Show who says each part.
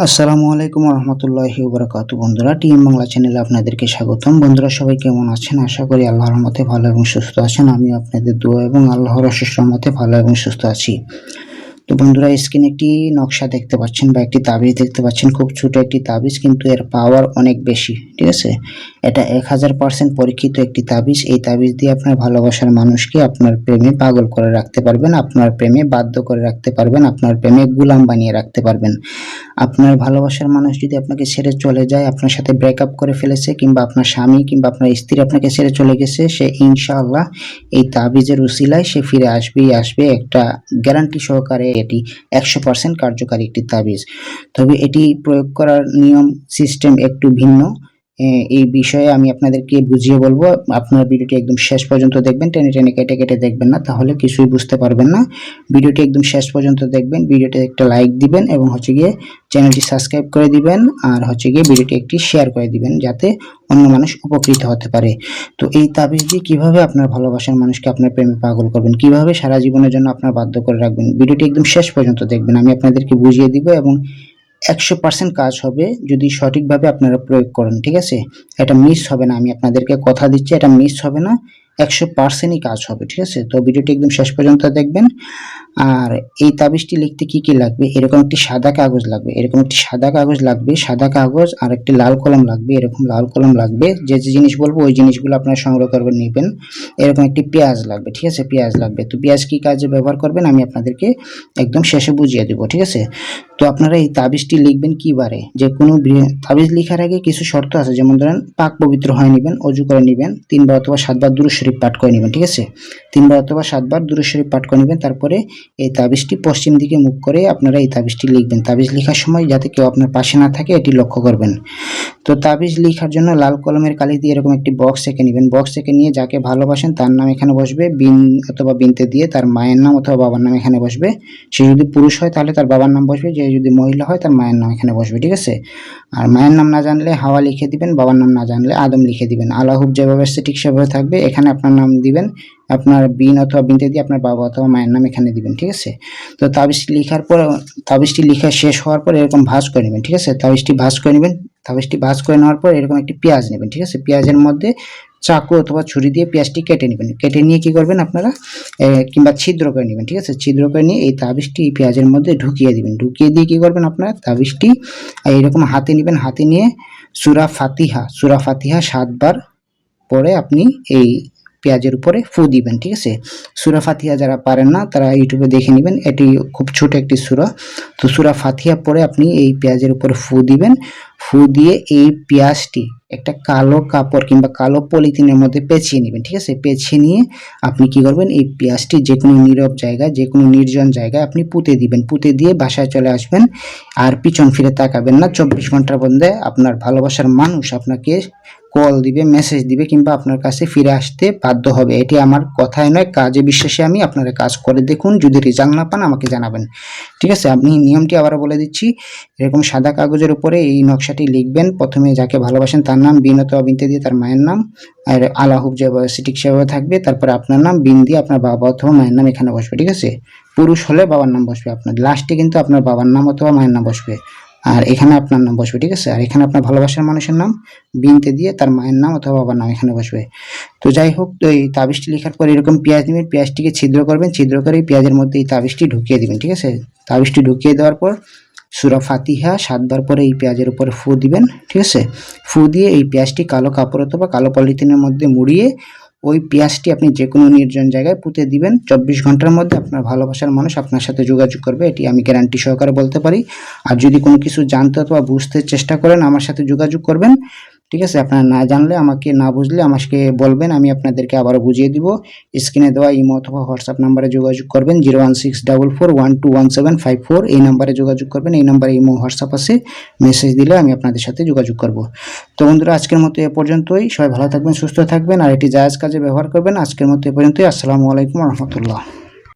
Speaker 1: আসসালামু আলাইকুম রহমতুল্লাহি ওবারাকাতু। বন্ধুরা, টিম বাংলা চ্যানেলে আপনাদেরকে স্বাগতম। বন্ধুরা, সবাই কেমন আছেন? আশা করি আল্লাহর রহমতে ভালো এবং সুস্থ আছেন। আমি আপনাদের দোয়া এবং আল্লাহর অশেষ রহমতে ভালো এবং সুস্থ আছি। তো বন্ধুরা, স্ক্রিনে একটি নকশা দেখতে পাচ্ছেন বা একটি তাবিজ দেখতে পাচ্ছেন। খুব ছোট একটি তাবিজ, কিন্তু এর পাওয়ার অনেক বেশি। ঠিক আছে, এটা 1000% পরীক্ষিত একটি তাবিজ। এই তাবিজ দিয়ে আপনার ভালোবাসার মানুষকে আপনার প্রেমে পাগল করে রাখতে পারবেন, আপনার প্রেমে বাধ্য করে রাখতে পারবেন, আপনার প্রেমে গোলাম বানিয়ে রাখতে পারবেন। আপনার ভালোবাসার মানুষ যদি আপনাকে ছেড়ে চলে যায়, আপনার সাথে ব্রেকআপ করে ফেলেছে, কিংবা আপনার স্বামী কিংবা আপনার স্ত্রী আপনাকে ছেড়ে চলে গেছে, সে ইনশাআল্লাহ এই তাবিজের উসিলায় সে ফিরে আসবেই আসবে। একটা গ্যারান্টি সহকারে এটি 100% কার্যকারী একটি তাবিজ। তবে এটি প্রয়োগ করার নিয়ম সিস্টেম একটু ভিন্ন। এই বিষয়ে আমি আপনাদেরকে বুঝিয়ে বলবো। আপনার ভিডিওটি একদম শেষ পর্যন্ত দেখবেন, টেনে টেনে কেটে কেটে দেখবেন না, তাহলে কিছুই বুঝতে পারবেন না। ভিডিওটি একদম শেষ পর্যন্ত দেখবেন, ভিডিওতে একটা লাইক দিবেন এবং গিয়ে চ্যানেলটি সাবস্ক্রাইব করে দিবেন, আর গিয়ে ভিডিওটি একটি শেয়ার করে দিবেন, যাতে অন্য মানুষ উপকৃত হতে পারে। তো এই তাবিজ দিয়ে কিভাবে আপনার ভালোবাসার মানুষকে আপনার প্রেমে পাগল করবেন, কিভাবে সারা জীবনের জন্য আপনার বাধ্য করে রাখবেন, ভিডিওটি একদম শেষ পর্যন্ত দেখবেন। আমি আপনাদেরকে বুঝিয়ে দিব এবং 100% কাজ হবে যদি সঠিকভাবে আপনারা প্রয়োগ করেন। ঠিক আছে, এটা মিস হবে না, আমি আপনাদেরকে কথা দিচ্ছি, এটা মিস হবে না, 100%ই কাজ হবে। ঠিক আছে, তো ভিডিওটি একদম শেষ পর্যন্ত দেখবেন। আর এই তাবিজটি লিখতে কি কি লাগবে? এরকম একটি সাদা কাগজ লাগবে, এরকম একটি সাদা কাগজ লাগবে, সাদা কাগজ আর একটি লাল কলম লাগবে, এরকম লাল কলম লাগবে। যে যে জিনিস বলবো ওই জিনিসগুলো আপনারা সংগ্রহ করবেন, নেবেন। এরকম একটি পেঁয়াজ লাগবে। ঠিক আছে, পেঁয়াজ লাগবে। তো পেঁয়াজ কি কাজে ব্যবহার করবেন আমি আপনাদেরকে একদম শেষে বুঝিয়ে দেবো। ঠিক আছে, তো আপনারা এই তাবিজটি লিখবেন কি বারে? যে কোনো তাবিজ লিখার আগে কিছু শর্ত আছে, যেমন ধরেন পাক পবিত্র হয়ে নেবেন, অজু করে নেবেন, 3 বার অথবা 7 বার দুরূদ শরীফ পাঠ করে নেবেন। ঠিক আছে, 3 বার অথবা 7 বার দুরূদ শরীফ পাঠ করে নেবেন। তারপরে এই তাবিজটি পশ্চিম দিকে মুখ করে আপনারা এই তাবিজটি লিখবেন। তাবিজ লেখার সময় যাতে কেউ আপনার পাশে না থাকে এটি লক্ষ্য করবেন। তো তাবিজ লেখার জন্য লাল কলমের কালি দিয়ে এরকম একটি বক্স এঁকে নেবেন। বক্স এঁকে নিয়ে যাকে ভালোবাসেন তার নাম এখানে বসবে, বিন অথবা বিনতে দিয়ে তার মায়ের নাম অথবা বাবার নাম এখানে বসবে। সে যদি পুরুষ হয় তাহলে তার বাবার নাম বসবে, যে যদি মহিলা হয় তার মায়ের নাম এখানে বসবে। ঠিক আছে, আর মায়ের নাম না জানলে হাওয়া লিখে দিবেন, বাবার নাম না জানলে আদম লিখে দিবেন। আল্লাহ যেভাবে আসছে ঠিক সেভাবে থাকবে। এখানে আপনার নাম দিবেন, আপনার বিন অথবা বিনতে দিয়ে আপনার বাবা অথবা মায়ের নাম এখানে দিবেন। ঠিক আছে, তো তাবিজটি লেখার পর, তাবিজটি লেখা শেষ হওয়ার পর এরকম ভাঁজ করে নেবেন। ঠিক আছে, তাবিজটি ভাঁজ করে নেবেন। তাবিজটি ভাঁজ করে নেওয়ার পর এরকম একটি পেঁয়াজ নেবেন। ঠিক আছে, পেঁয়াজের মধ্যে চাকু অথবা ছুরি দিয়ে পেঁয়াজটি কেটে নেবেন। কেটে নিয়ে কি করবেন আপনারা, কিংবা ছিদ্র করে নেবেন। ঠিক আছে, ছিদ্র করে নিয়ে এই তাবিজটি এই পেঁয়াজের মধ্যে ঢুকিয়ে দিবেন। ঢুকিয়ে দিয়ে কি করবেন আপনারা, তাবিজটি এইরকম হাতে নেবেন। হাতে নিয়ে সূরা ফাতিহা 7 বার পরে আপনি এই পেঁয়াজের উপরে ফু দিবেন। ঠিক আছে, সূরা ফাতিহা যারা পারেন না তারা ইউটিউবে দেখে নেবেন, এটি খুব ছোট একটি সূরা। তো সূরা ফাতিহা পরে আপনি এই পেঁয়াজের উপরে ফু দিবেন। ফু দিয়ে এই পেঁয়াজটি একটা কালো কাপড় কিংবা কালো পলিথিনের মধ্যে পেঁচিয়ে নেবেন। ঠিক আছে, পেঁচিয়ে নিয়ে আপনি কি করবেন, এই পেঁয়াজটি যে কোনো নীরব জায়গায়, যে কোনো নির্জন জায়গায় আপনি পুঁতে দিবেন। পুঁতে দিয়ে বাসায় চলে আসবেন, আর পিছন ফিরে তাকাবেন না। 24 ঘন্টার মধ্যে আপনার ভালোবাসার মানুষ আপনাকে কল দিবে, মেসেজ দিবে, কিংবা আপনার কাছে ফিরে আসতে বাধ্য হবে। এটি আমার কথায় নয়, কাজে বিশ্বাসে আমি আপনারা কাজ করে দেখুন। যদি রেজাল্ট না পান আমাকে জানাবেন। ঠিক আছে, আপনি নিয়মটি আবারও বলে দিচ্ছি। এরকম সাদা কাগজের উপরে এই নকশাটি লিখবেন। প্রথমে যাকে ভালোবাসেন তার নাম, বিন অথবা বিনতে দিয়ে তার মায়ের নাম, আর আলাহুব যেভাবে ঠিক সেভাবে থাকবে। তারপরে আপনার নাম, বিন দিয়ে আপনার বাবা অথবা মায়ের নাম এখানে বসবে। ঠিক আছে, পুরুষ হলে বাবার নাম বসবে, আপনার লাস্টে কিন্তু আপনার বাবার নাম অথবা মায়ের নাম বসবে, আর এখানে আপনার নাম বসবে। ঠিক আছে, আর এখানে আপনার ভালোবাসার মানুষের নাম বিনতে দিয়ে তার মায়ের নাম অথবা বাবার নাম এখানে বসবে। তো যাই হোক, তো এই তাবিজটি লেখার পর এরকম পেঁয়াজ নেবেন, পেঁয়াজটিকে ছিদ্র করবেন, ছিদ্র করে এই পেঁয়াজের মধ্যে এই তাবিজটি ঢুকিয়ে দিবেন। ঠিক আছে, তাবিজটি ঢুকিয়ে দেওয়ার পর সূরা ফাতিহা 7 বার পরে এই পেঁয়াজের উপরে ফু দিবেন। ঠিক আছে, ফু দিয়ে এই পেঁয়াজটি কালো কাপড় অথবা কালো পলিথিনের মধ্যে মুড়িয়ে ওই পেঁয়াজটি আপনি যে কোনো নির্জন জায়গায় পুঁতে দিবেন। 24 ঘন্টার মধ্যে আপনার ভালোবাসার মানুষ আপনার সাথে যোগাযোগ করবে, এটি আমি গ্যারান্টি সহকারে বলতে পারি। আর যদি কোনো কিছু জানতে অথবা বুঝতে চেষ্টা করেন আমার সাথে যোগাযোগ করবেন। ঠিক আছে, আপনারা না জানলে, আমাকে না বুঝলে আমাকে বলবেন, আমি আপনাদেরকে আবারও বুঝিয়ে দিব। স্ক্রিনে দেওয়া ইমো অথবা হোয়াটসঅ্যাপ নাম্বারে যোগাযোগ করবেন, 01644121754। এই নাম্বারে যোগাযোগ করবেন। এই নাম্বারে ইমো হোয়াটসঅ্যাপ আছে, মেসেজ দিলে আমি আপনাদের সাথে যোগাযোগ করব। তো বন্ধুরা, আজকের মতো এ পর্যন্তই। সবাই ভালো থাকবেন, সুস্থ থাকবেন, আর এটি জায়েজ কাজে ব্যবহার করবেন। আজকের মতো এ পর্যন্তই। আসসালামু আলাইকুম রহমতুল্লাহ।